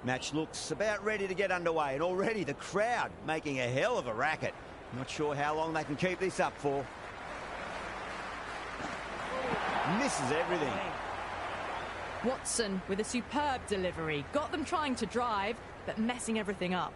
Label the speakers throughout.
Speaker 1: Match looks about ready to get underway, and already the crowd making a hell of a racket. Not sure how long they can keep this up for. Misses everything.
Speaker 2: Watson with a superb delivery. Got them trying to drive, but messing everything up.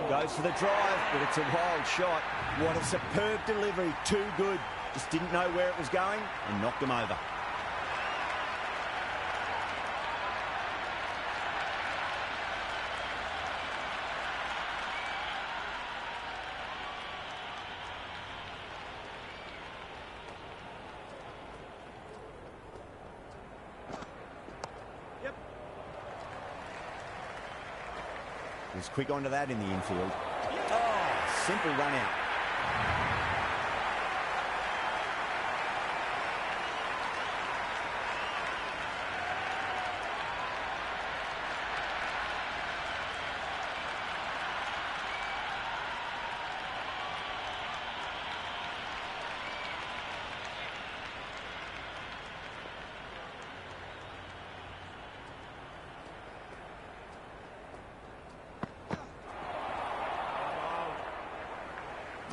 Speaker 1: Goes for the drive, but it's a wild shot. What a superb delivery. Too good. Just didn't know where it was going and knocked him over. Was quick onto that in the infield. Oh, simple run out.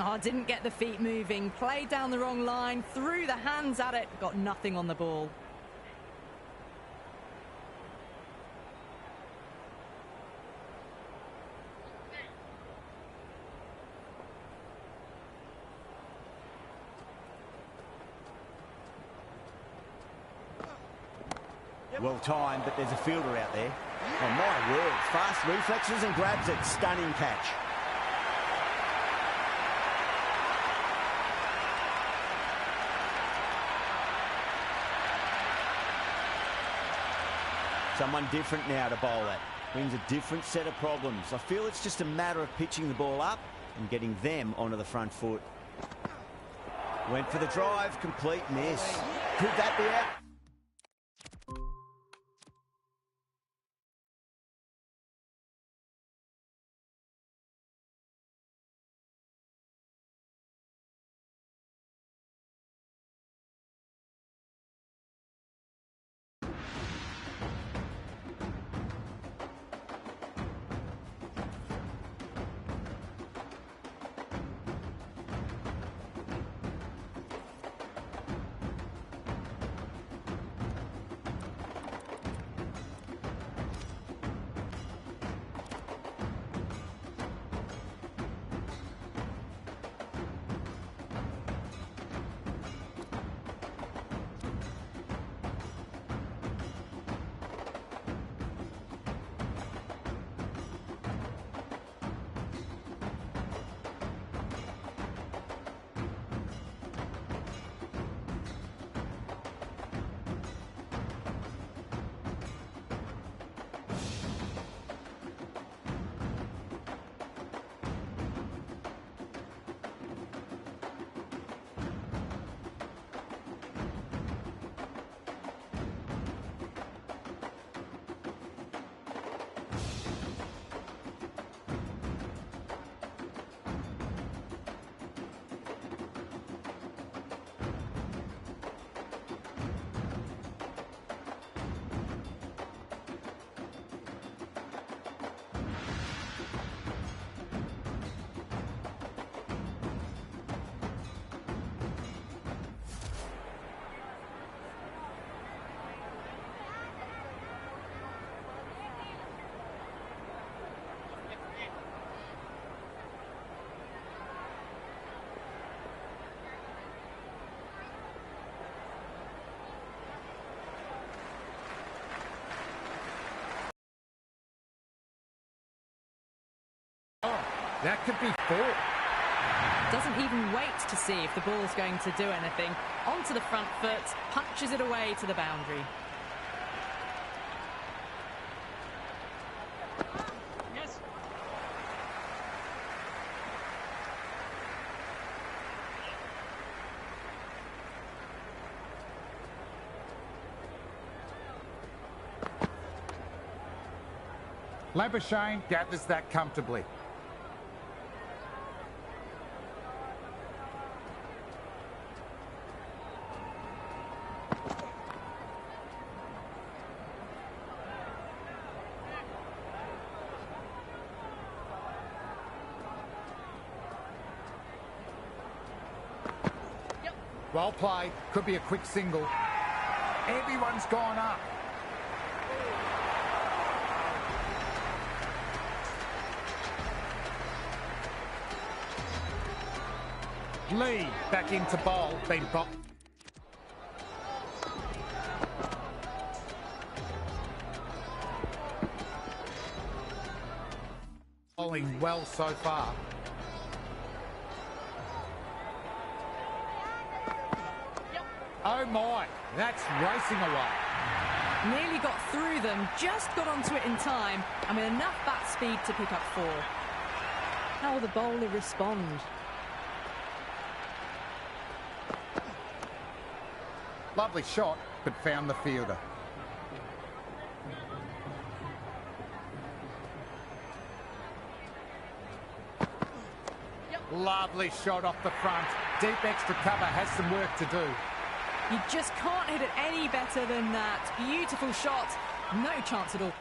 Speaker 2: Oh, didn't get the feet moving, played down the wrong line, threw the hands at it, got nothing on the ball.
Speaker 1: Well timed, but there's a fielder out there. Oh, my word. Fast reflexes and grabs it. Stunning catch. Someone different now to bowl at. Brings a different set of problems. I feel it's just a matter of pitching the ball up and getting them onto the front foot. Went for the drive, complete miss. Could that be out?
Speaker 3: That could be 4.
Speaker 2: Doesn't even wait to see if the ball's going to do anything. Onto the front foot, punches it away to the boundary.
Speaker 3: Yes. Labuschagne gathers that comfortably. Well played. Could be a quick single. Everyone's gone up. Lee back into bowl. Been bowling well so far. Oh my, that's racing away.
Speaker 2: Nearly got through them, just got onto it in time, and with enough bat speed to pick up 4. How will the bowler respond?
Speaker 3: Lovely shot, but found the fielder. Lovely shot off the front. Deep extra cover has some work to do.
Speaker 2: You just can't hit it any better than that. Beautiful shot. No chance at all.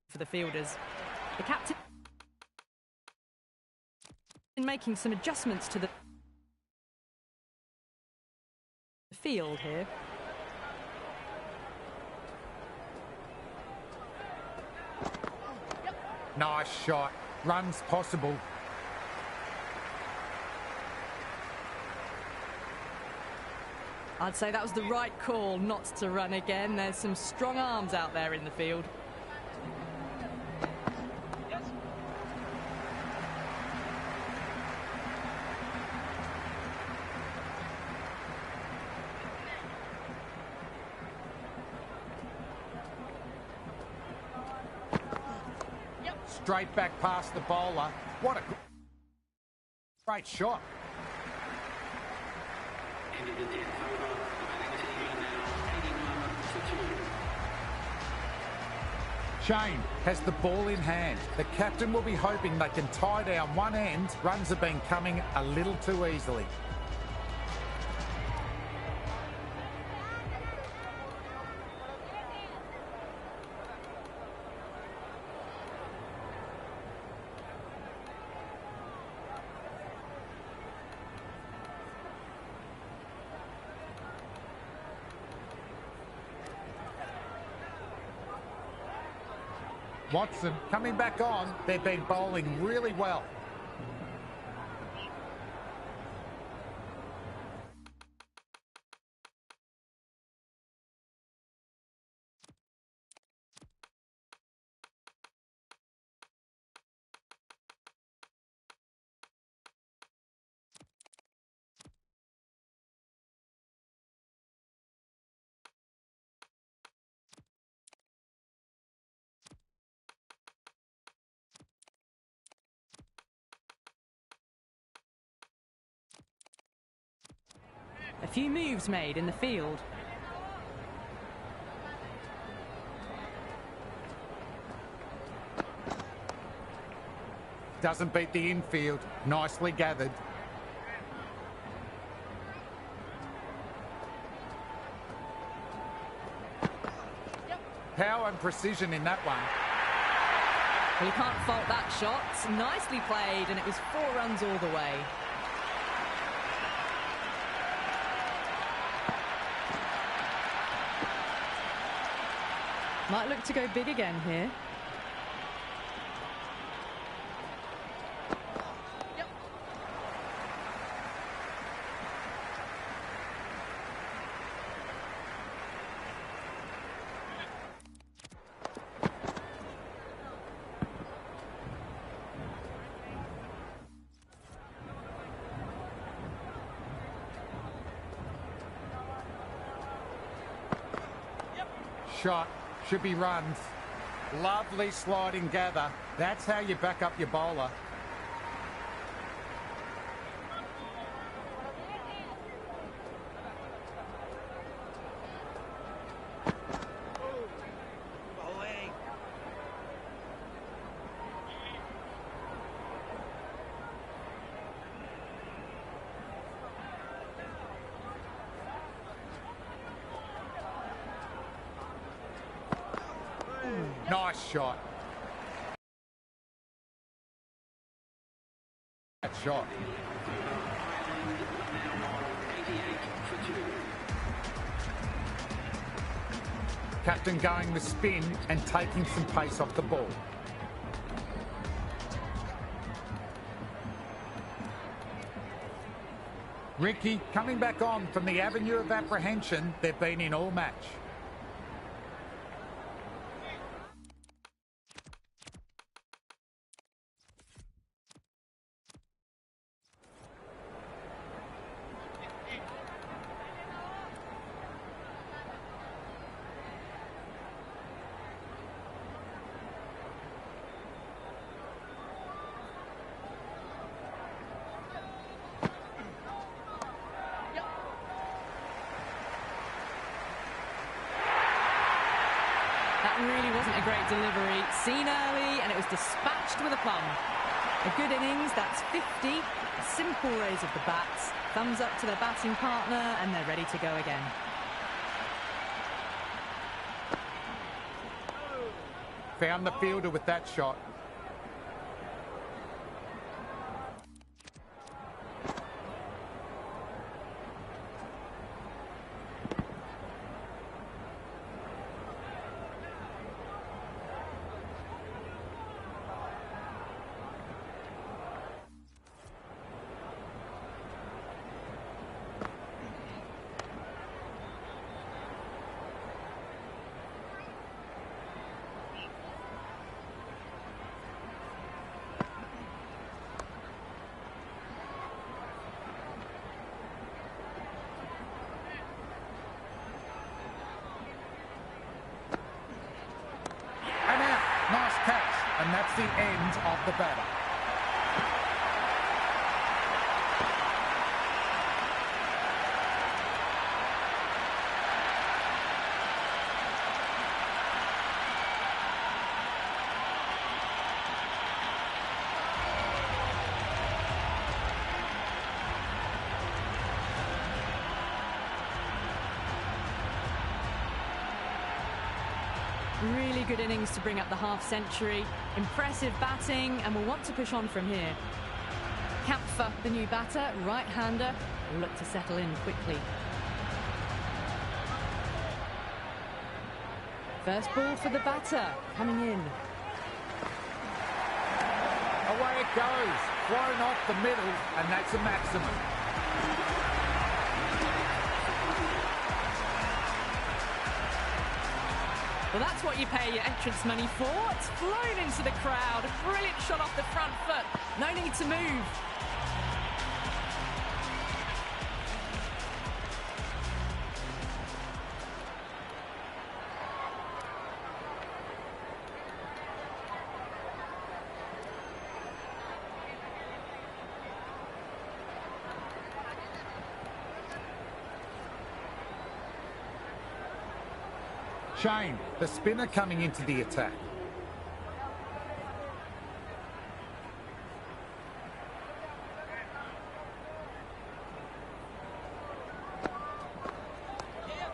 Speaker 2: For the fielders. The captain making some adjustments to the field here.
Speaker 3: Nice shot. Runs possible.
Speaker 2: I'd say that was the right call not to run again. There's some strong arms out there in the field.
Speaker 3: Straight back past the bowler. What a great shot. Shane has the ball in hand. The captain will be hoping they can tie down one end. Runs have been coming a little too easily. Watson coming back on. They've been bowling really well.
Speaker 2: A few moves made in the field.
Speaker 3: Doesn't beat the infield. Nicely gathered. Power and precision in that one.
Speaker 2: Well, you can't fault that shot. Nicely played, and it was 4 runs all the way. Might look to go big again here.
Speaker 3: Shot. Should be runs. Lovely sliding gather. That's how you back up your bowler. Nice shot. That shot. Captain going the spin and taking some pace off the ball. Ricky coming back on from the avenue of apprehension they've been in all match.
Speaker 2: That really wasn't a great delivery. Seen early, and it was dispatched with a plum. A good innings, that's 50. A simple raise of the bats. Thumbs up to their batting partner, and they're ready to go again.
Speaker 3: Found the fielder with that shot. Nice catch, and that's the end of the batter.
Speaker 2: Really good innings to bring up the half-century. Impressive batting, and will want to push on from here. Kampfer, the new batter, right-hander, will look to settle in quickly. First ball for the batter, coming in.
Speaker 3: Away it goes, thrown off the middle, and that's a maximum.
Speaker 2: Well, that's what you pay your entrance money for. It's flown into the crowd. A brilliant shot off the front foot. No need to move.
Speaker 3: Shane, the spinner coming into the attack.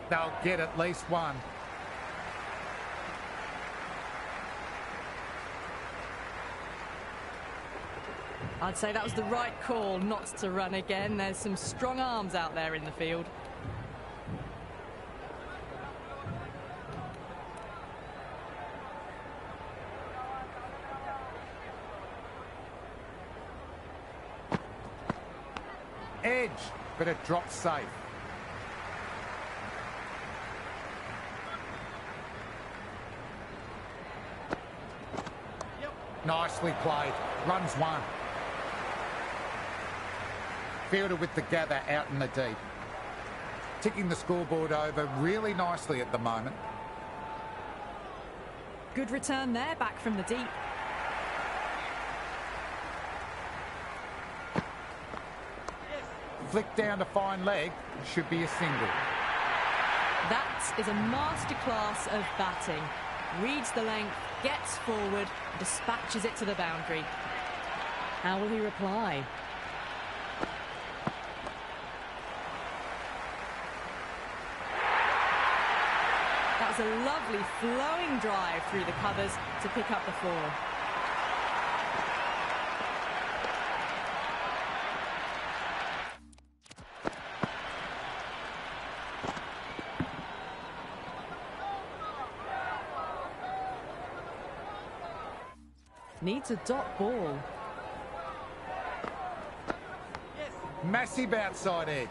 Speaker 3: They'll get at least one.
Speaker 2: I'd say that was the right call not to run again. There's some strong arms out there in the field.
Speaker 3: Edge, but it drops safe. Nicely played. Runs one. Fielder with the gather out in the deep. Ticking the scoreboard over really nicely at the moment.
Speaker 2: Good return there, back from the deep.
Speaker 3: Flick down to fine leg, should be a single.
Speaker 2: That is a masterclass of batting. Reads the length, gets forward, dispatches it to the boundary. How will he reply? That was a lovely flowing drive through the covers to pick up the 4. Needs a dot ball.
Speaker 3: Massive outside edge.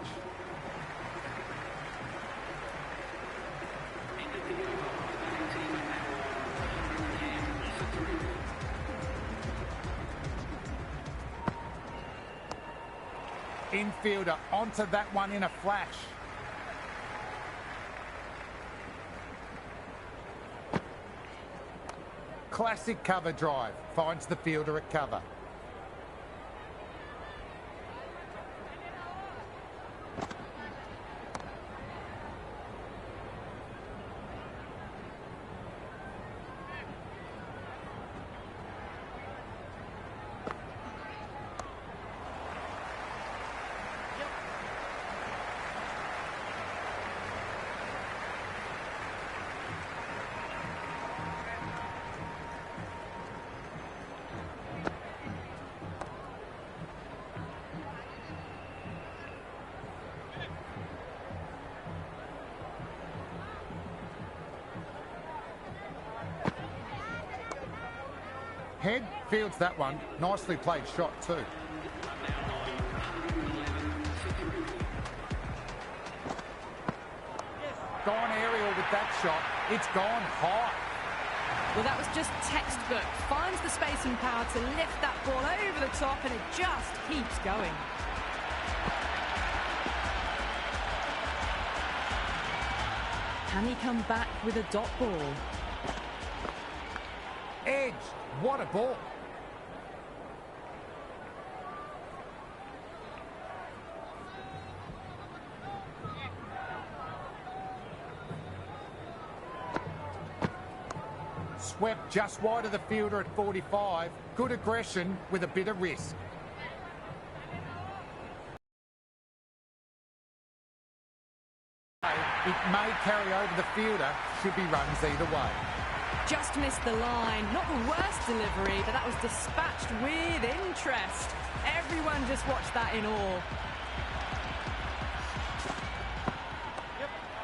Speaker 3: Infielder onto that one in a flash. Classic cover drive. Finds the fielder at cover. Head fields that one. Nicely played shot too. Gone aerial with that shot. It's gone high.
Speaker 2: Well, that was just textbook. Finds the space and power to lift that ball over the top, and it just keeps going. Can he come back with a dot ball?
Speaker 3: Edge. What a ball. Swept just wide of the fielder at 45. Good aggression with a bit of risk. It may carry over the fielder, should be runs either way.
Speaker 2: Just missed the line. Not the worst delivery, but that was dispatched with interest. Everyone just watched that in awe.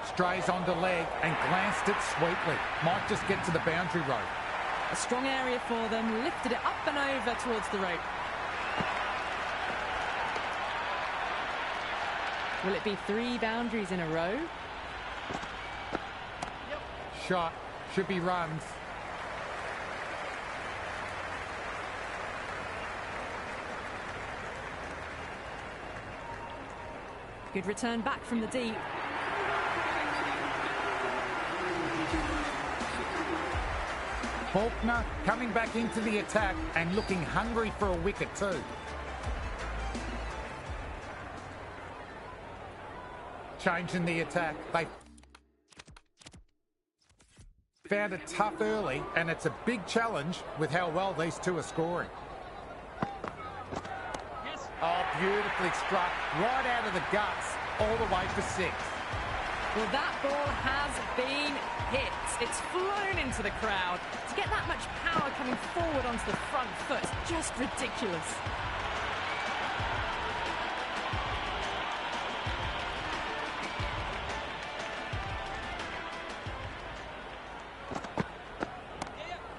Speaker 3: Strays onto leg and glanced it sweetly. Might just get to the boundary rope.
Speaker 2: A strong area for them. Lifted it up and over towards the rope. Will it be 3 boundaries in a row?
Speaker 3: Shot. Should be runs.
Speaker 2: Good return back from the deep.
Speaker 3: Faulkner coming back into the attack and looking hungry for a wicket too. Changing the attack. They found it tough early, and it's a big challenge with how well these two are scoring. Yes. Oh, beautifully struck, right out of the guts, all the way for 6.
Speaker 2: Well, that ball has been hit. It's flown into the crowd. To get that much power coming forward onto the front foot, it's just ridiculous.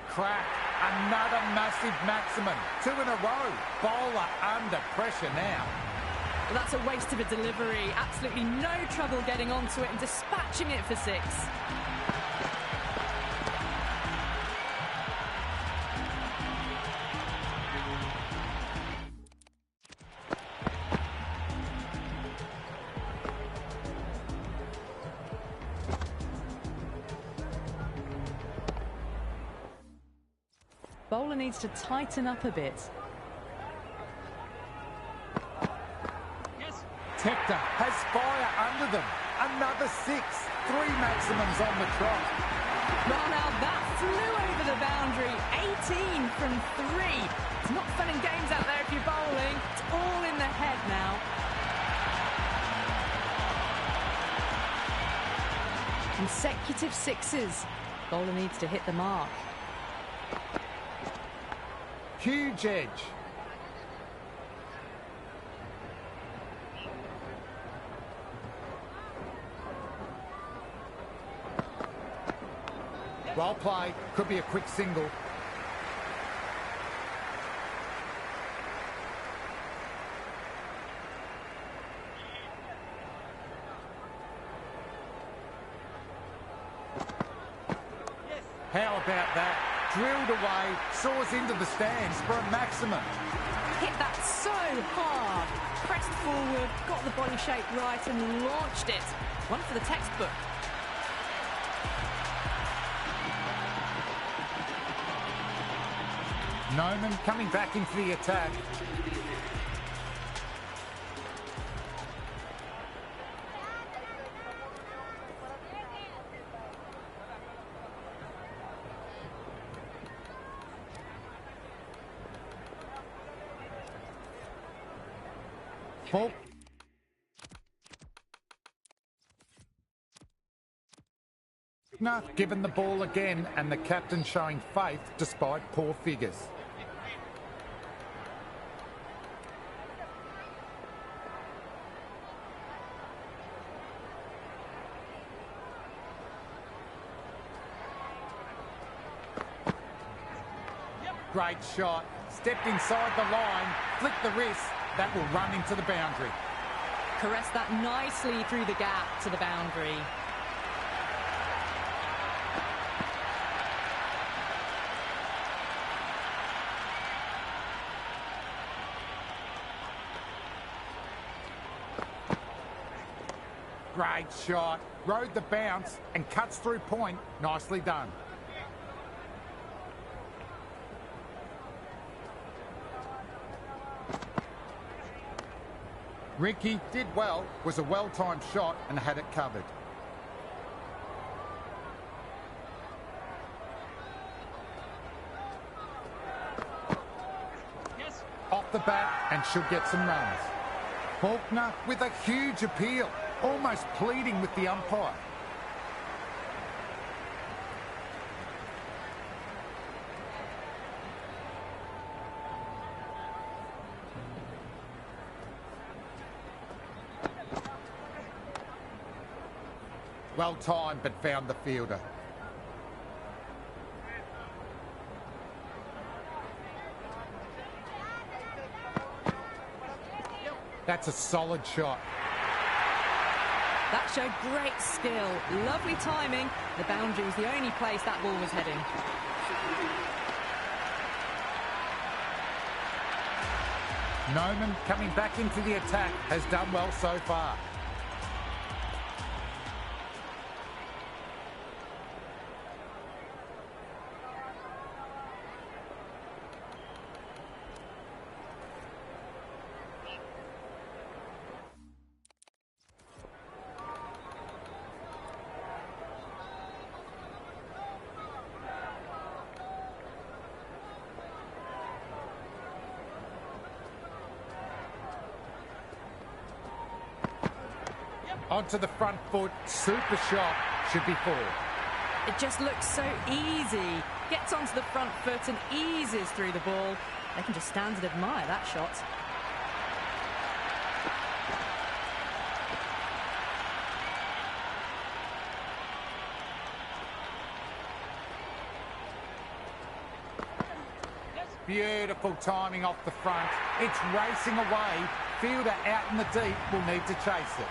Speaker 3: Crack. Another massive maximum. 2 in a row. Bowler under pressure now.
Speaker 2: Well, that's a waste of a delivery. Absolutely no trouble getting onto it and dispatching it for 6. Bowler needs to tighten up a bit.
Speaker 3: Tector has fire under them. Another 6. 3 maximums on the trot.
Speaker 2: Well, now that flew over the boundary. 18 from 3. It's not fun and games out there if you're bowling. It's all in the head now. Consecutive sixes. Bowler needs to hit the mark.
Speaker 3: Huge edge. Well played. Could be a quick single. How about that? Drilled away, soars into the stands for a maximum.
Speaker 2: Hit that so hard. Pressed forward, got the body shape right and launched it. One for the textbook.
Speaker 3: Noman coming back into the attack. Full. Given the ball again and the captain showing faith despite poor figures. Great shot. Stepped inside the line, flicked the wrist. That will run into the boundary.
Speaker 2: Caressed that nicely through the gap to the boundary.
Speaker 3: Great shot. Rode the bounce and cuts through point. Nicely done. Ricky did well, was a well-timed shot and had it covered. Yes. Off the bat and should get some runs. Faulkner with a huge appeal, almost pleading with the umpire. Well timed, but found the fielder. That's a solid shot.
Speaker 2: That showed great skill. Lovely timing. The boundary was the only place that ball was heading.
Speaker 3: Noman coming back into the attack has done well so far. Onto the front foot, super shot, should be four.
Speaker 2: It just looks so easy. Gets onto the front foot and eases through the ball. They can just stand and admire that shot.
Speaker 3: Beautiful timing off the front. It's racing away. Fielder out in the deep will need to chase it.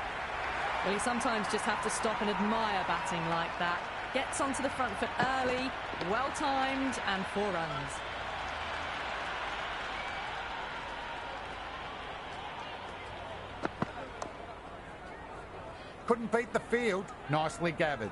Speaker 2: Well, you sometimes just have to stop and admire batting like that. Gets onto the front foot early, well-timed, and 4 runs.
Speaker 3: Couldn't beat the field. Nicely gathered.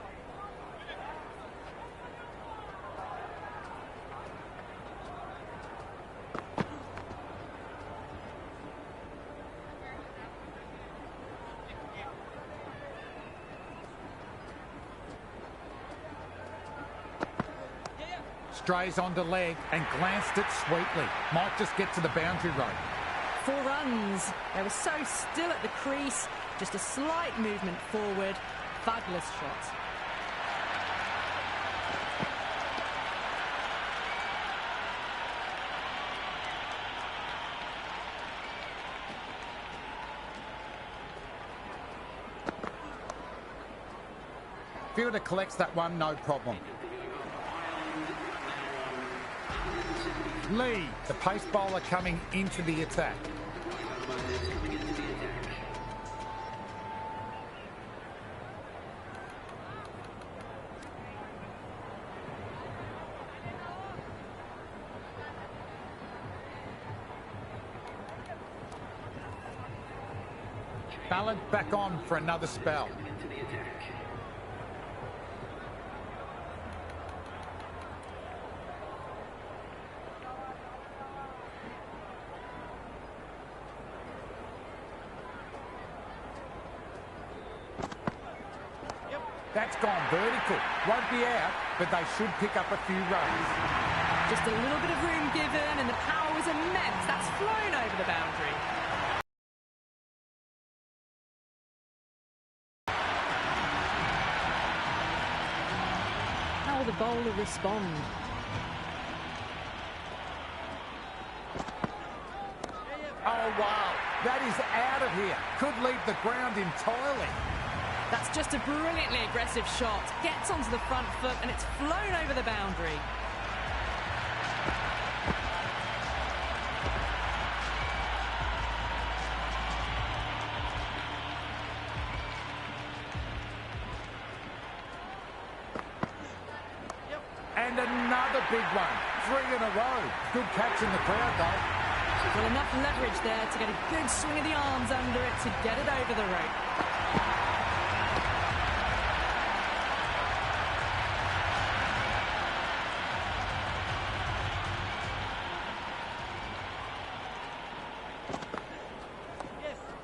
Speaker 3: Strays onto leg and glanced it sweetly. Might just get to the boundary rope.
Speaker 2: 4 runs. They were so still at the crease. Just a slight movement forward. Fabulous shot.
Speaker 3: Fielder collects that one, no problem. Lee, the pace bowler, coming into the attack. Ballard back on for another spell. That's gone vertical. Won't be out, but they should pick up a few runs.
Speaker 2: Just a little bit of room given, and the power was immense. That's flown over the boundary. How will the bowler respond?
Speaker 3: Oh, wow. That is out of here. Could leave the ground entirely.
Speaker 2: That's just a brilliantly aggressive shot. Gets onto the front foot and it's flown over the boundary.
Speaker 3: And another big one. 3 in a row. Good catch in the crowd, though.
Speaker 2: Well, enough leverage there to get a good swing of the arms under it to get it over the rope.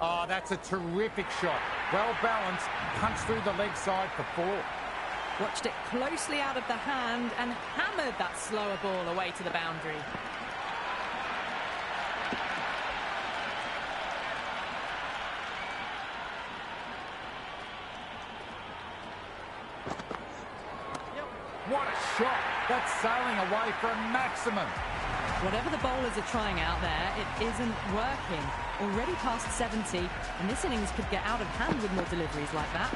Speaker 3: Oh, that's a terrific shot. Well balanced, punched through the leg side for 4.
Speaker 2: Watched it closely out of the hand and hammered that slower ball away to the boundary.
Speaker 3: What a shot. That's sailing away for a maximum.
Speaker 2: Whatever the bowlers are trying out there, it isn't working. Already past 70, and this innings could get out of hand with more deliveries like that.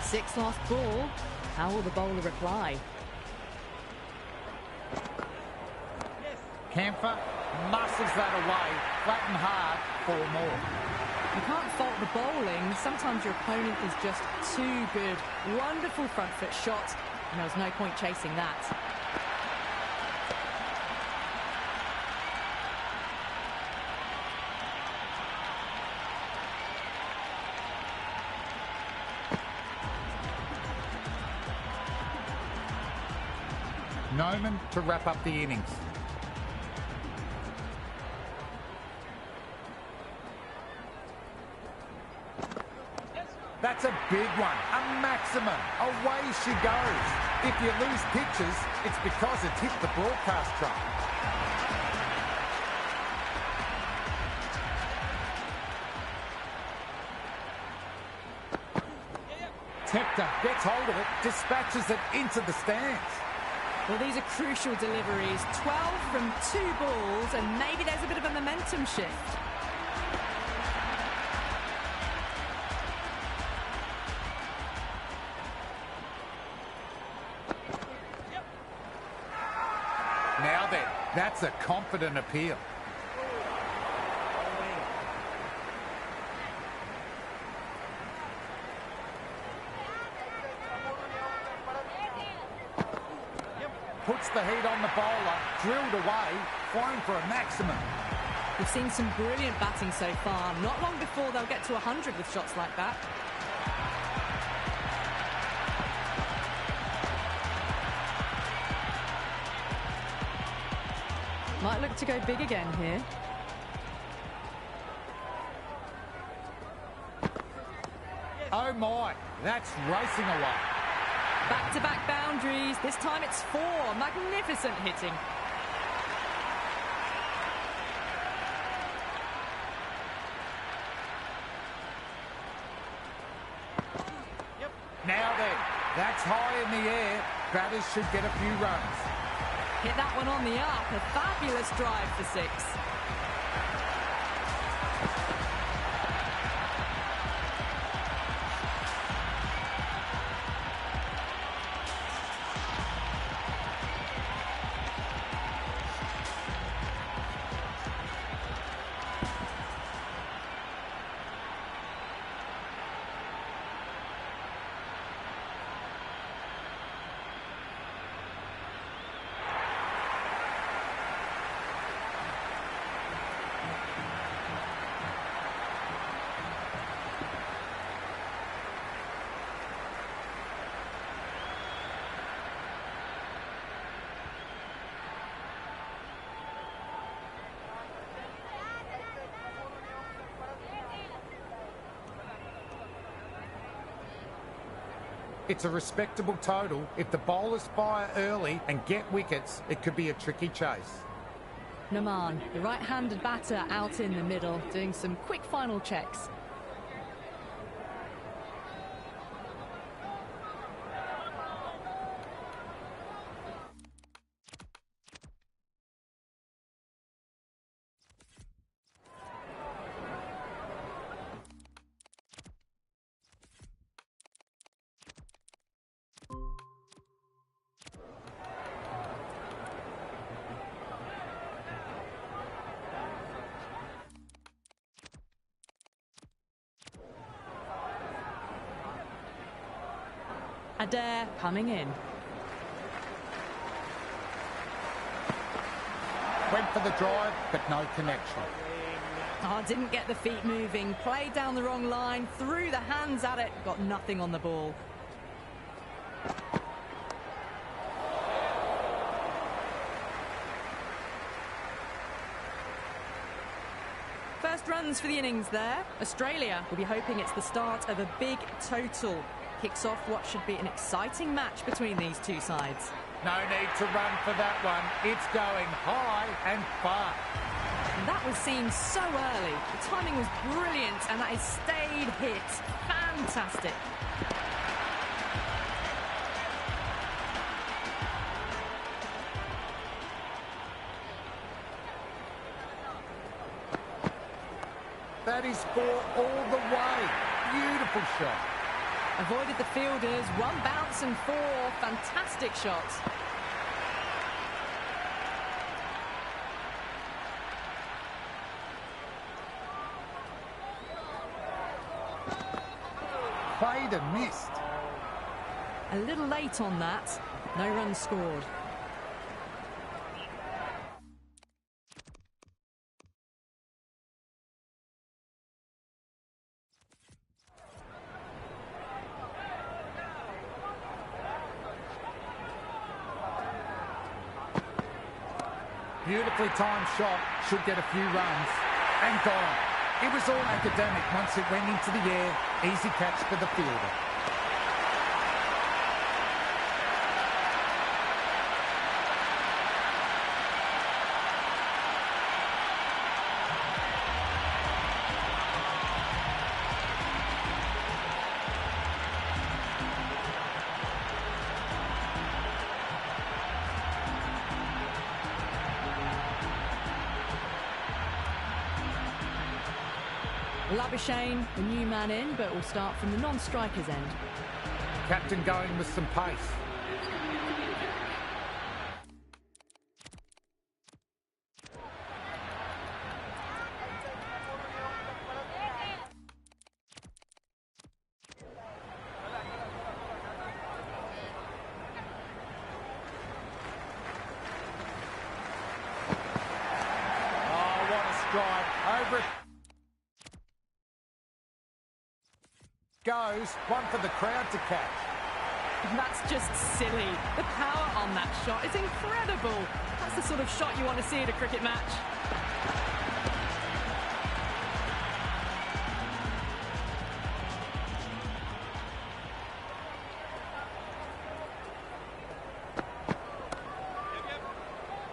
Speaker 2: Sixth last ball. How will the bowler reply?
Speaker 3: Camphor muscles that away, flat and hard, 4 more.
Speaker 2: You can't fault the bowling. Sometimes your opponent is just too good. Wonderful front foot shot, and there was no point chasing that.
Speaker 3: Noman to wrap up the innings. That's a big one, a maximum. Away she goes. If you lose pitches, it's because it's hit the broadcast truck. Tepter gets hold of it, dispatches it into the stands.
Speaker 2: Well, these are crucial deliveries. 12 from 2 balls, and maybe there's a bit of a momentum shift.
Speaker 3: Now then, that's a confident appeal. Puts the heat on the bowler, drilled away, flying for a maximum.
Speaker 2: We've seen some brilliant batting so far. Not long before they'll get to 100 with shots like that. Might look to go big again here.
Speaker 3: Oh my, that's racing away.
Speaker 2: Back-to-back boundaries. This time it's 4. Magnificent hitting.
Speaker 3: Now then, that's high in the air. Batters should get a few runs.
Speaker 2: Hit that one on the up. A fabulous drive for 6.
Speaker 3: It's a respectable total. If the bowlers fire early and get wickets, it could be a tricky chase.
Speaker 2: Naman, the right-handed batter, out in the middle, doing some quick final checks. Adair coming in.
Speaker 3: Went for the drive, but no connection.
Speaker 2: Oh, didn't get the feet moving, played down the wrong line, threw the hands at it, got nothing on the ball. First runs for the innings there. Australia will be hoping it's the start of a big total. Kicks off what should be an exciting match between these two sides.
Speaker 3: No need to run for that one. It's going high and far.
Speaker 2: And that was seen so early. The timing was brilliant and that is stayed hit. Fantastic.
Speaker 3: That is four all the way. Beautiful shot.
Speaker 2: Avoided the fielders, one bounce and four. Fantastic shot.
Speaker 3: Played and missed.
Speaker 2: A little late on that. No runs scored.
Speaker 3: Beautifully timed shot, should get a few runs, and gone. It was all academic once it went into the air. Easy catch for the fielder.
Speaker 2: Labuschagne, the new man in, but will start from the non-striker's end.
Speaker 3: Captain going with some pace. Oh, what a strike. Over it goes, one for the crowd to catch.
Speaker 2: That's just silly. The power on that shot is incredible. That's the sort of shot you want to see at a cricket match.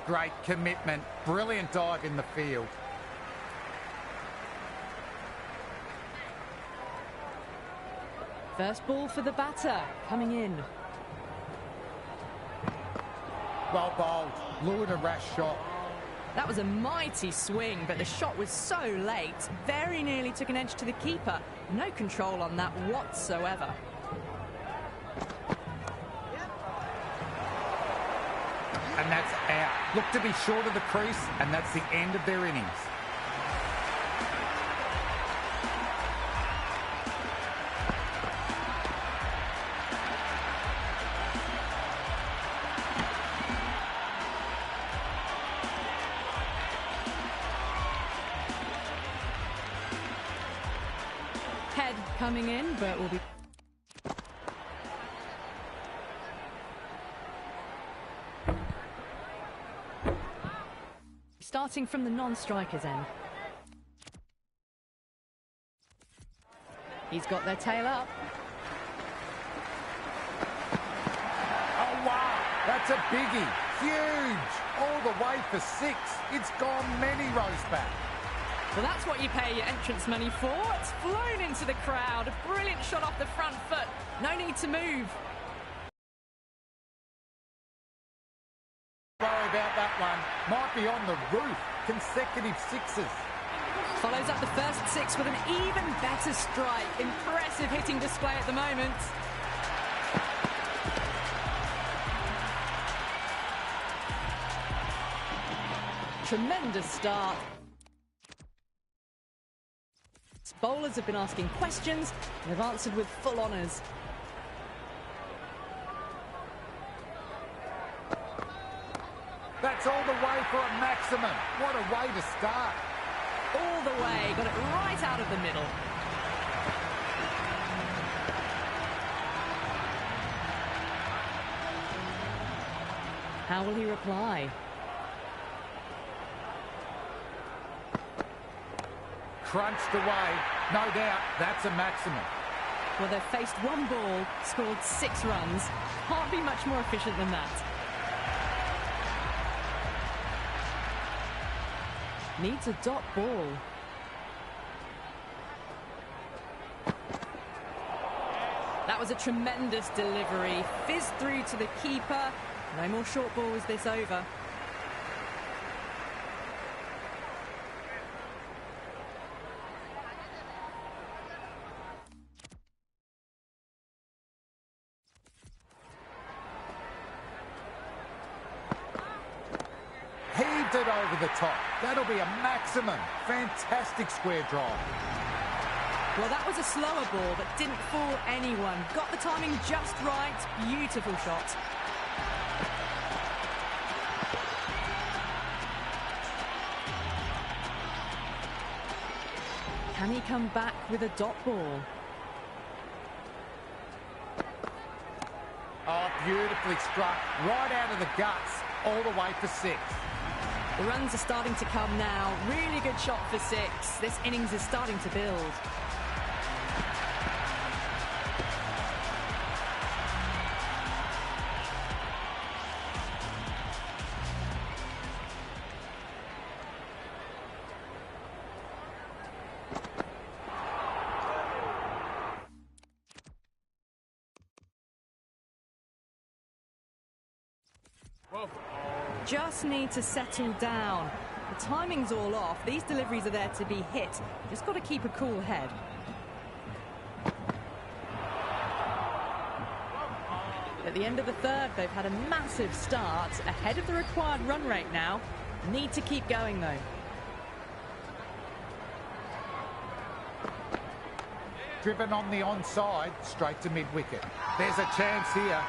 Speaker 3: Great commitment, brilliant dive in the field.
Speaker 2: First ball for the batter, coming in.
Speaker 3: Well bowled, lured a rash shot.
Speaker 2: That was a mighty swing, but the shot was so late. Very nearly took an edge to the keeper. No control on that whatsoever.
Speaker 3: And that's out. Look to be short of the crease, and that's the end of their innings.
Speaker 2: Head coming in, but will be... starting from the non-striker's end. He's got their tail up.
Speaker 3: That's a biggie. Huge. All the way for 6. It's gone many rows back.
Speaker 2: Well, that's what you pay your entrance money for. It's flown into the crowd. A brilliant shot off the front foot. No need to move.
Speaker 3: Worry about that one. Might be on the roof. Consecutive 6s.
Speaker 2: Follows up the first 6 with an even better strike. Impressive hitting display at the moment. Tremendous start. Bowlers have been asking questions and have answered with full honours.
Speaker 3: That's all the way for a maximum. What a way to start.
Speaker 2: All the way, got it right out of the middle. How will he reply?
Speaker 3: Crunched away. No doubt, that's a maximum.
Speaker 2: Well, they've faced one ball, scored 6 runs. Can't be much more efficient than that. Needs a dot ball. That was a tremendous delivery. Fizzed through to the keeper. No more short balls this over.
Speaker 3: Heaved it over the top. That'll be a maximum. Fantastic square drive.
Speaker 2: Well, that was a slower ball that didn't fool anyone. Got the timing just right. Beautiful shot. Can he come back with a dot ball?
Speaker 3: Oh, beautifully struck. Right out of the guts. All the way for 6.
Speaker 2: The runs are starting to come now. Really good shot for 6. This innings is starting to build. Just need to settle down. The timing's all off. These deliveries are there to be hit. Just got to keep a cool head. At the end of the third, they've had a massive start. Ahead of the required run rate now. Need to keep going, though.
Speaker 3: Driven on the onside, straight to mid-wicket. There's a chance here.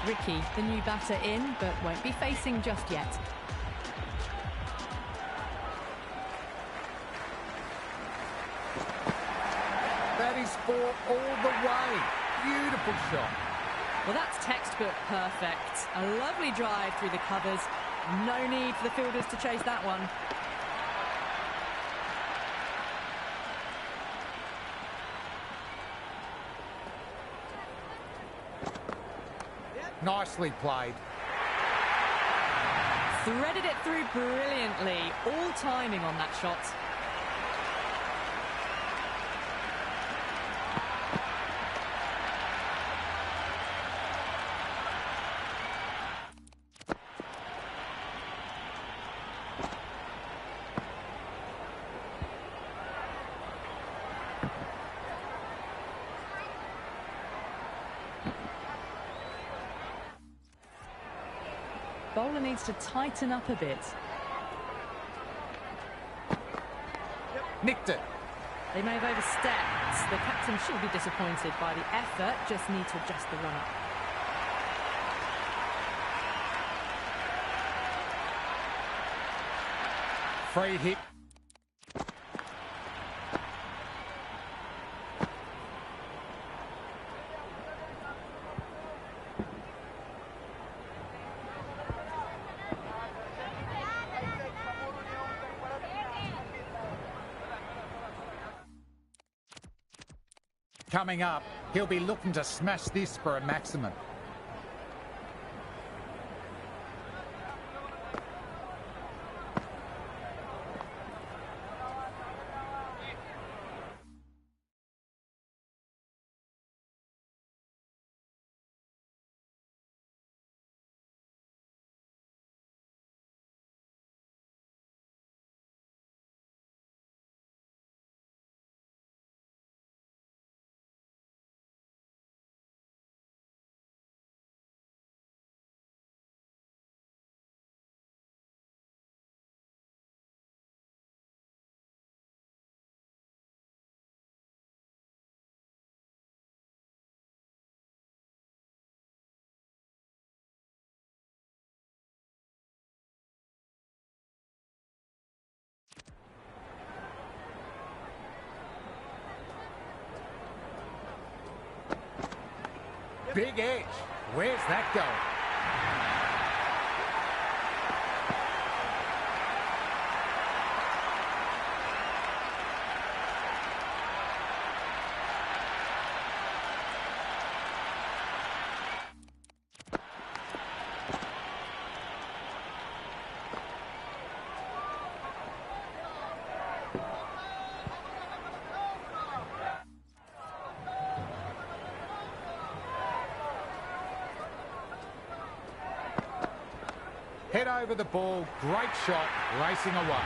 Speaker 2: Ricky, the new batter in, but won't be facing just yet.
Speaker 3: That is 4 all the way. Beautiful shot.
Speaker 2: Well, that's textbook perfect. A lovely drive through the covers. No need for the fielders to chase that one.
Speaker 3: Nicely played.
Speaker 2: Threaded it through brilliantly. All timing on that shot. Bowler needs to tighten up a bit.
Speaker 3: Nicked it.
Speaker 2: They may have overstepped. The captain shouldn't be disappointed by the effort, just need to adjust the run-up.
Speaker 3: free hit. Coming up, he'll be looking to smash this for a maximum. Big edge. Where's that going? Head over the ball, great shot, racing away.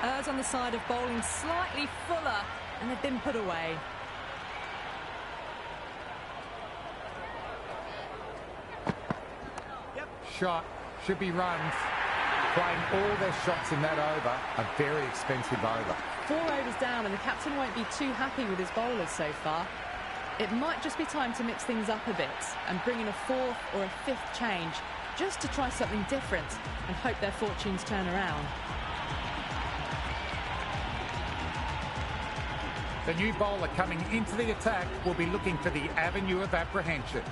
Speaker 2: Errs on the side of bowling slightly fuller, and they've been put away.
Speaker 3: Yep. Shot, should be runs. Playing all their shots in that over, a very expensive over.
Speaker 2: 4 overs down, and the captain won't be too happy with his bowlers so far. It might just be time to mix things up a bit and bring in a 4th or a 5th change, just to try something different and hope their fortunes turn around.
Speaker 3: The new bowler coming into the attack will be looking for the avenue of apprehension.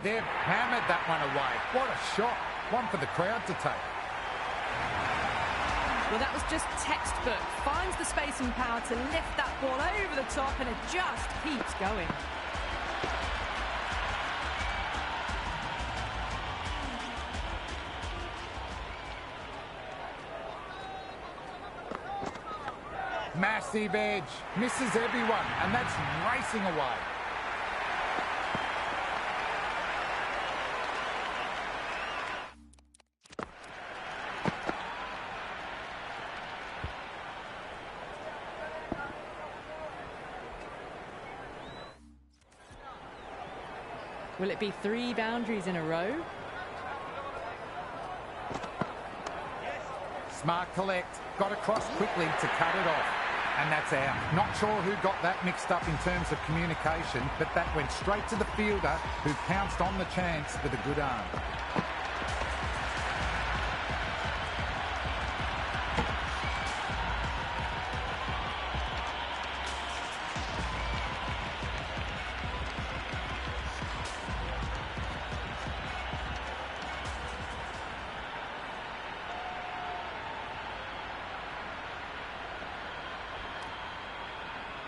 Speaker 3: They've hammered that one away. What a shot. One for the crowd to take.
Speaker 2: Well, that was just textbook. Finds the space and power to lift that ball over the top, and it just keeps going.
Speaker 3: Massive edge. Misses everyone, and that's racing away.
Speaker 2: Will it be 3 boundaries in a row?
Speaker 3: Smart collect. Got across quickly to cut it off. And that's out. Not sure who got that mixed up in terms of communication, but that went straight to the fielder, who pounced on the chance with a good arm.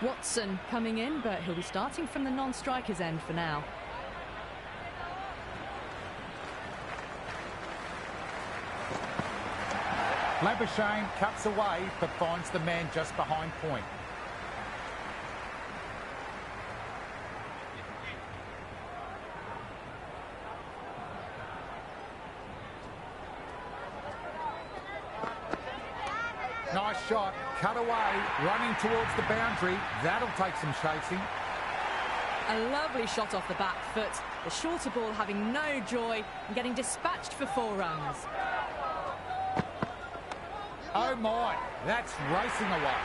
Speaker 2: Watson coming in, but he'll be starting from the non-striker's end for now.
Speaker 3: Labuschagne cuts away, but finds the man just behind point. shot, cut away, running towards the boundary. That'll take some chasing.
Speaker 2: A lovely shot off the back foot. The shorter ball having no joy and getting dispatched for 4 runs.
Speaker 3: Oh my, that's racing away.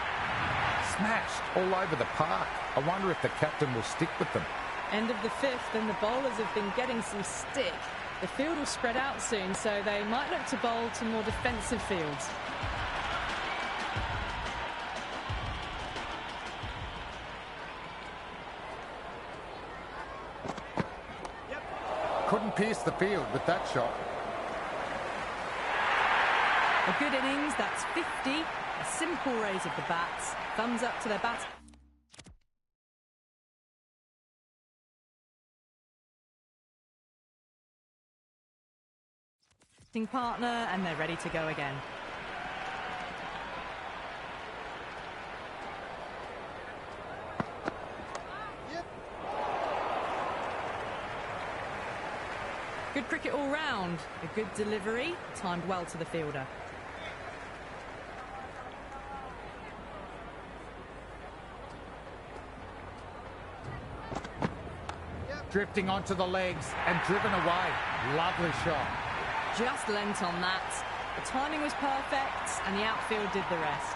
Speaker 3: Smashed all over the park. I wonder if the captain will stick with them.
Speaker 2: End of the 5th and the bowlers have been getting some stick. The field will spread out soon, so they might look to bowl to more defensive fields.
Speaker 3: Couldn't pierce the field with that shot.
Speaker 2: A good innings, that's 50. A simple raise of the bats. Thumbs up to their batting partner, and they're ready to go again. Good cricket all round. A good delivery, timed well to the fielder.
Speaker 3: Drifting onto the legs and driven away. Lovely shot.
Speaker 2: Just lent on that. The timing was perfect and the outfield did the rest.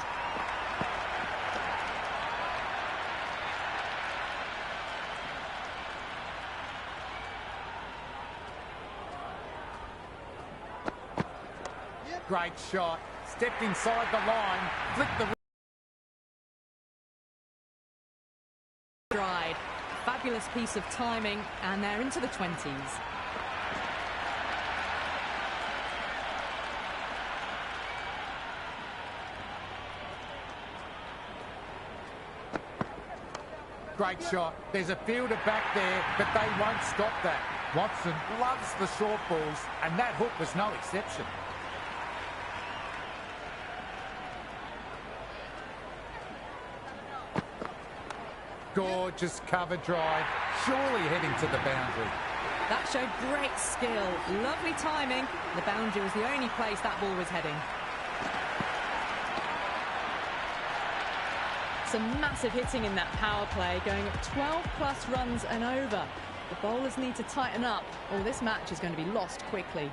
Speaker 3: Great shot. Stepped inside the line. Flicked the
Speaker 2: stride. Fabulous piece of timing, and they're into the 20s.
Speaker 3: Great shot. There's a fielder back there, but they won't stop that. Watson loves the short balls, and that hook was no exception. Gorgeous cover drive, surely heading to the boundary.
Speaker 2: That showed great skill, lovely timing. The boundary was the only place that ball was heading. Some massive hitting in that power play, going at 12 plus runs and over. The bowlers need to tighten up, or this match is going to be lost quickly.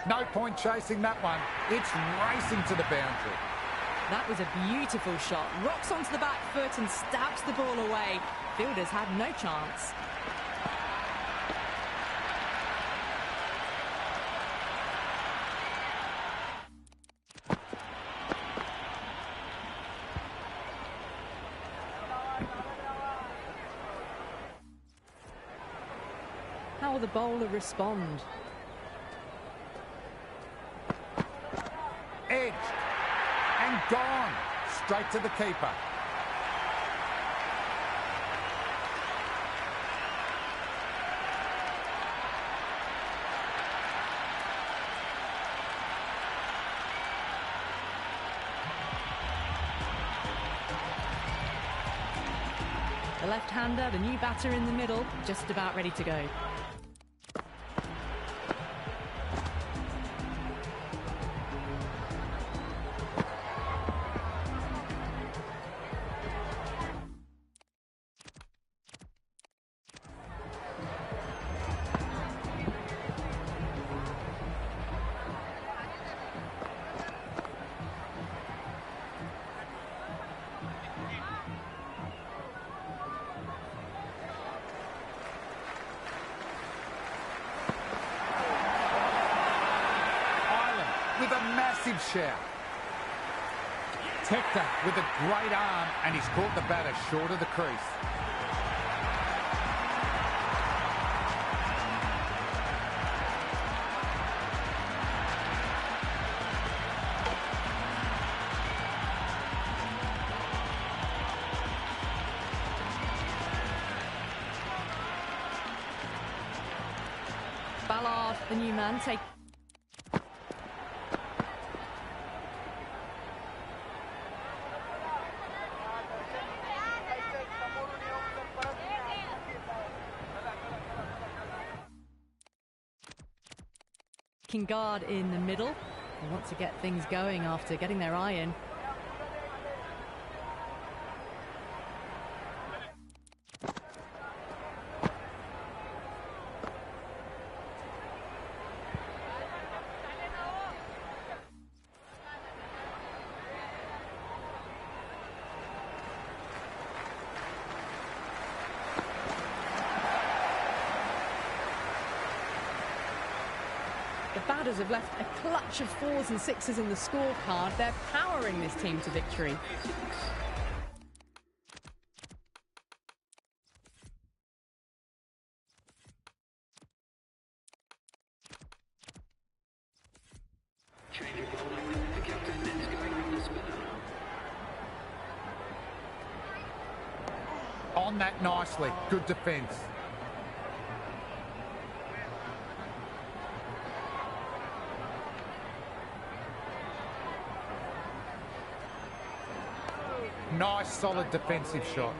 Speaker 3: No point chasing that one. It's racing to the boundary.
Speaker 2: That was a beautiful shot. Rocks onto the back foot and stabs the ball away. Fielders had no chance. How will the bowler respond?
Speaker 3: Edged and gone straight to the keeper.
Speaker 2: The left-hander, the new batter in the middle, just about ready to go.
Speaker 3: massive shout. Tector with a great arm, and he's caught the batter short of the crease.
Speaker 2: Ballard, the new man, take. Guard in the middle. They want to get things going after getting their eye in. The batters have left a clutch of 4s and 6s in the scorecard. They're powering this team to victory.
Speaker 3: On that nicely. Good defence. Nice, solid defensive shot.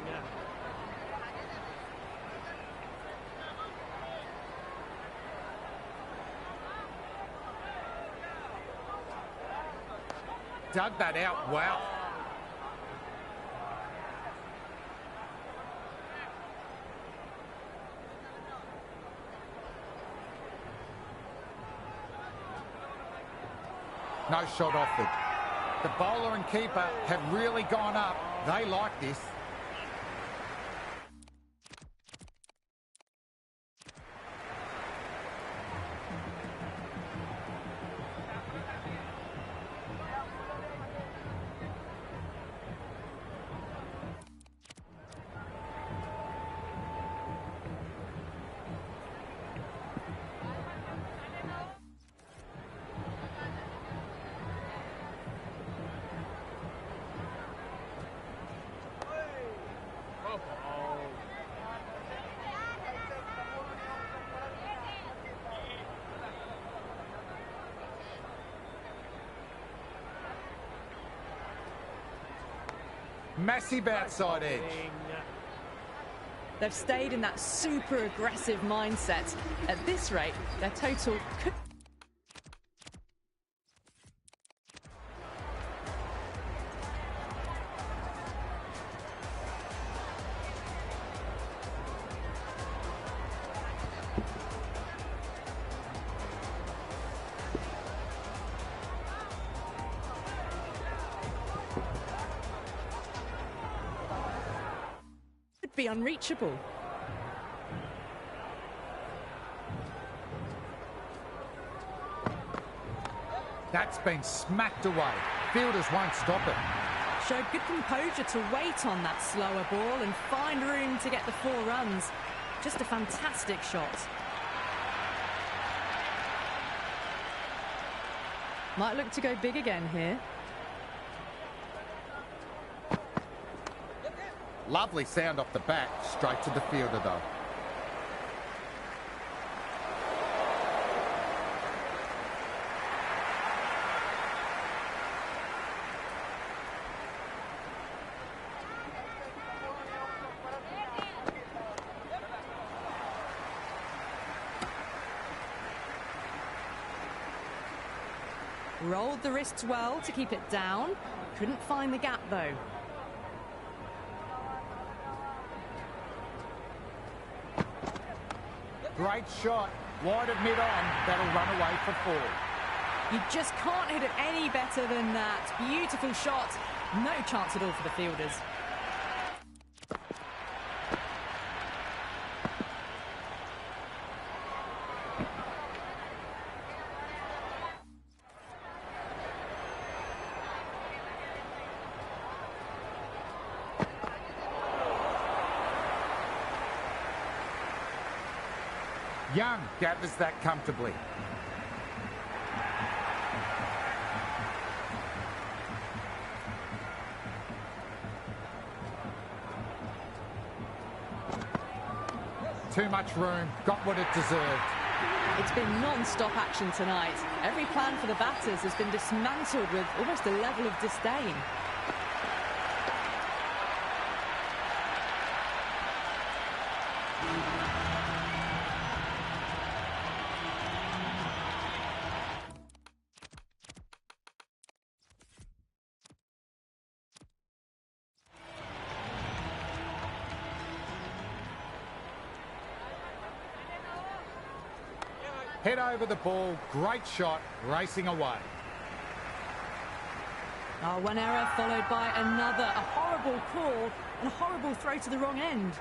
Speaker 3: Dug that out well. No shot offered. The bowler and keeper have really gone up. They like this. Massive outside edge.
Speaker 2: They've stayed in that super aggressive mindset. At this rate, their total could be unreachable.
Speaker 3: That's been smacked away. Fielders won't stop it.
Speaker 2: Showed good composure to wait on that slower ball and find room to get the 4 runs. Just a fantastic shot. Might look to go big again here.
Speaker 3: Lovely sound off the bat, straight to the fielder though.
Speaker 2: Rolled the wrists well to keep it down. Couldn't find the gap though.
Speaker 3: Great shot, wide of mid-on, that'll run away for 4.
Speaker 2: You just can't hit it any better than that. Beautiful shot, no chance at all for the fielders.
Speaker 3: Young gathers that comfortably. Too much room, got what it deserved.
Speaker 2: It's been non-stop action tonight. Every plan for the batters has been dismantled with almost a level of disdain.
Speaker 3: Head over the ball, great shot, racing away.
Speaker 2: Oh, one error followed by another. A horrible call and a horrible throw to the wrong end.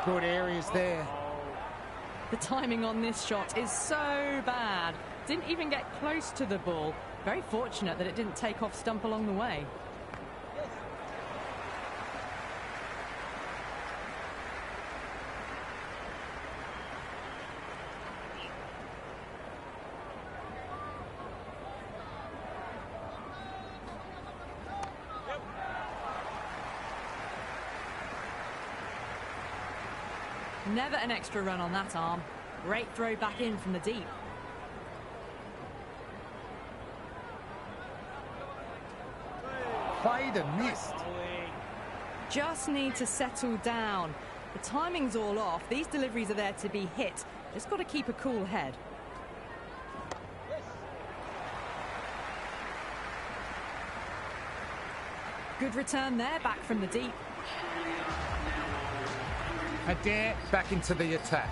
Speaker 3: Good areas there.
Speaker 2: The timing on this shot is so bad. Didn't even get close to the ball. Very fortunate that it didn't take off stump along the way. Never an extra run on that arm. Great throw back in from the deep.
Speaker 3: Played and missed.
Speaker 2: Just need to settle down. The timing's all off. These deliveries are there to be hit. Just got to keep a cool head. Good return there, back from the deep.
Speaker 3: Adair back into the attack.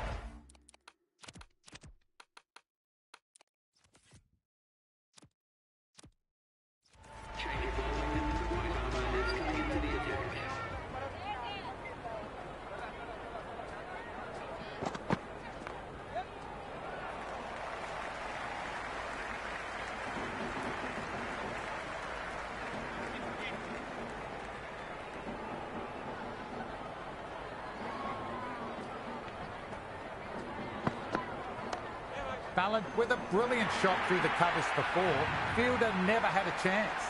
Speaker 3: Ballard with a brilliant shot through the covers before. Fielder never had a chance.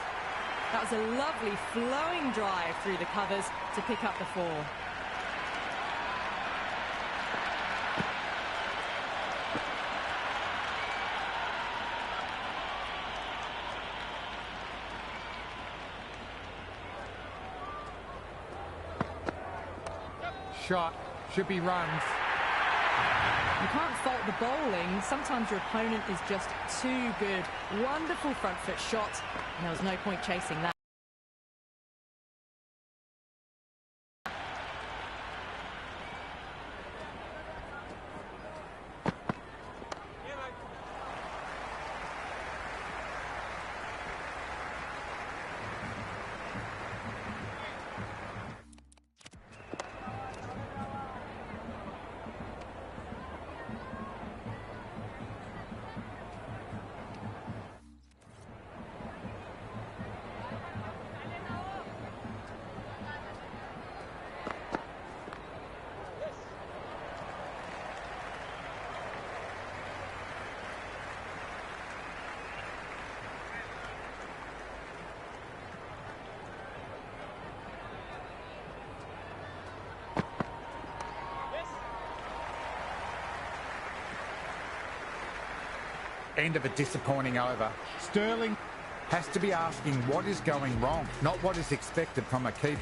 Speaker 2: That was a lovely flowing drive through the covers to pick up the 4.
Speaker 3: Shot, should be runs.
Speaker 2: You can't fault the bowling. Sometimes your opponent is just too good. Wonderful front foot shot, and there was no point chasing that.
Speaker 3: End of a disappointing over. Sterling has to be asking what is going wrong, not what is expected from a keeper.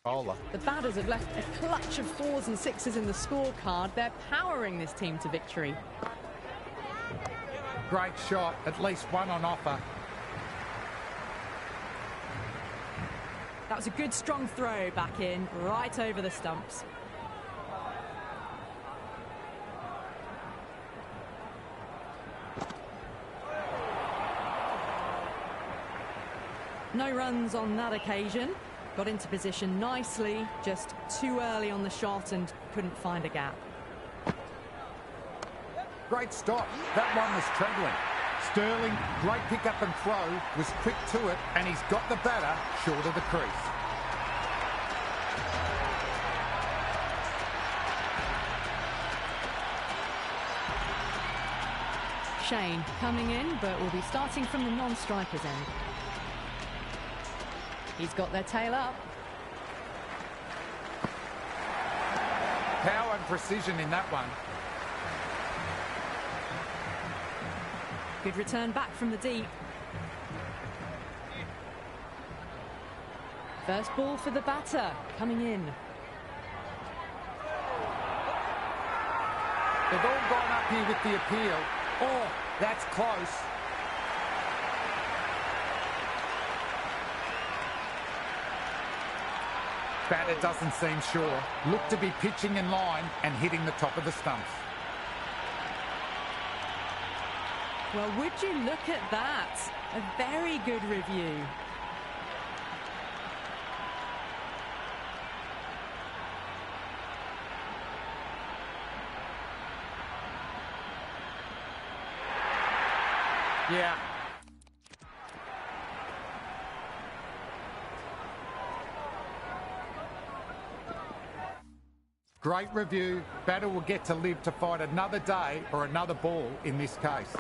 Speaker 3: bowler.
Speaker 2: The batters have left a clutch of 4s and 6s in the scorecard. They're powering this team to victory.
Speaker 3: Great shot, at least one on offer.
Speaker 2: That was a good strong throw back in, right over the stumps. No runs on that occasion. Got into position nicely, just too early on the shot and couldn't find a gap.
Speaker 3: Great stop. That one was travelling. Sterling, great pick up and throw, was quick to it, and he's got the batter short of the crease.
Speaker 2: Shane coming in, but will be starting from the non-striker's end. He's got their tail up.
Speaker 3: Power and precision in that one.
Speaker 2: Good return back from the deep. First ball for the batter, coming in.
Speaker 3: They've all gone up here with the appeal. Oh, that's close. Batter doesn't seem sure. Looked to be pitching in line and hitting the top of the stumps.
Speaker 2: Well, would you look at that? A very good review.
Speaker 3: Yeah. Great review. Batter will get to live to fight another day or another ball in this case.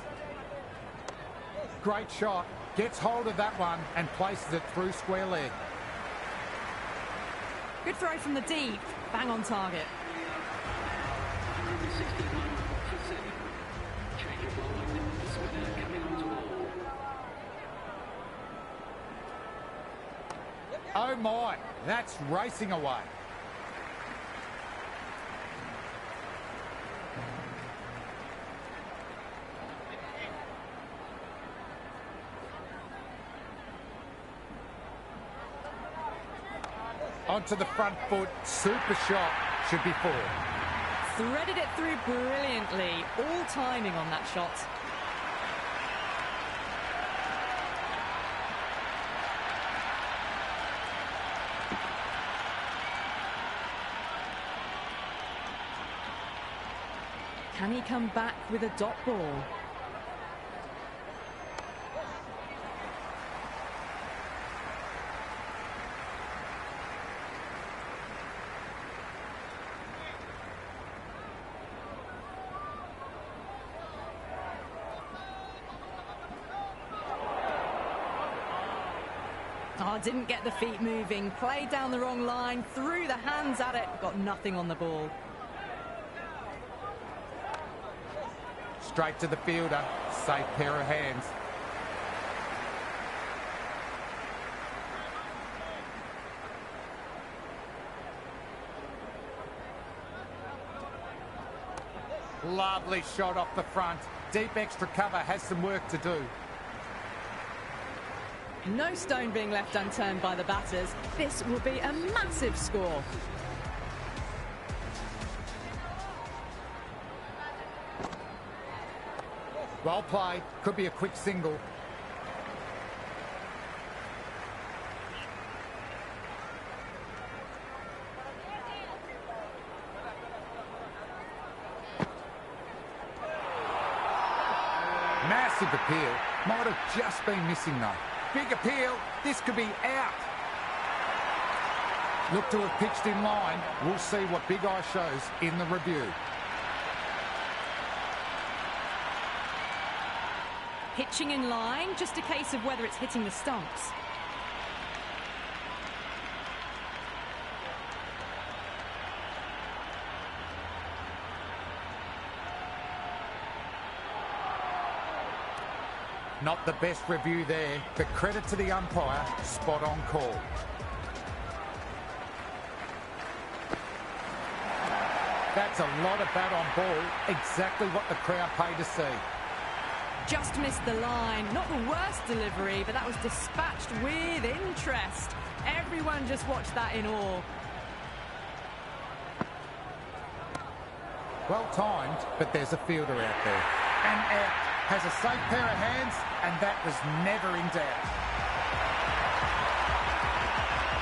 Speaker 3: Great shot. Gets hold of that one and places it through square leg.
Speaker 2: Good throw from the deep. Bang on target.
Speaker 3: Oh my, that's racing away. Onto the front foot, super shot, should be 4.
Speaker 2: Threaded it through brilliantly. All timing on that shot. Can he come back with a dot ball? Oh, didn't get the feet moving. Played down the wrong line, threw the hands at it, got nothing on the ball.
Speaker 3: Straight to the fielder, safe pair of hands. Lovely shot off the front. Deep extra cover has some work to do.
Speaker 2: No stone being left unturned by the batters. This will be a massive score.
Speaker 3: Well played. Could be a quick single. Massive appeal. Might have just been missing though. Big appeal. This could be out. Look to have pitched in line. We'll see what Big Eye shows in the review.
Speaker 2: Pitching in line, just a case of whether it's hitting the stumps.
Speaker 3: Not the best review there, but credit to the umpire, spot on call. That's a lot of bat on ball. Exactly what the crowd paid to see.
Speaker 2: Just missed the line. Not the worst delivery, but that was dispatched with interest. Everyone just watched that in awe.
Speaker 3: Well timed, but there's a fielder out there. And out. Has a safe pair of hands, and that was never in doubt.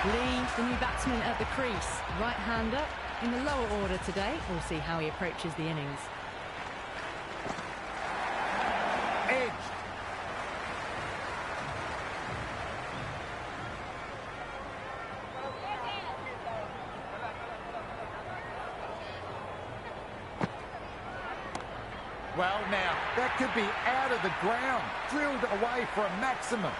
Speaker 2: Lee, the new batsman at the crease. Right-hander in the lower order today. We'll see how he approaches the innings.
Speaker 3: Edge. Well now, that could be out of the ground, drilled away for a maximum.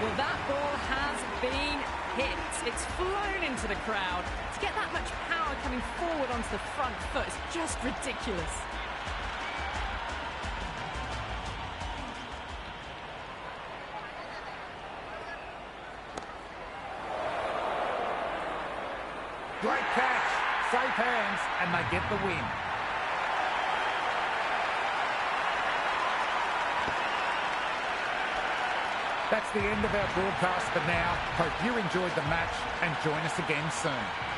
Speaker 2: Well, that ball has been hit. It's flown into the crowd. To get that much power coming forward onto the front foot is just ridiculous.
Speaker 3: Great catch, safe hands, and they get the win. That's the end of our broadcast for now. Hope you enjoyed the match and join us again soon.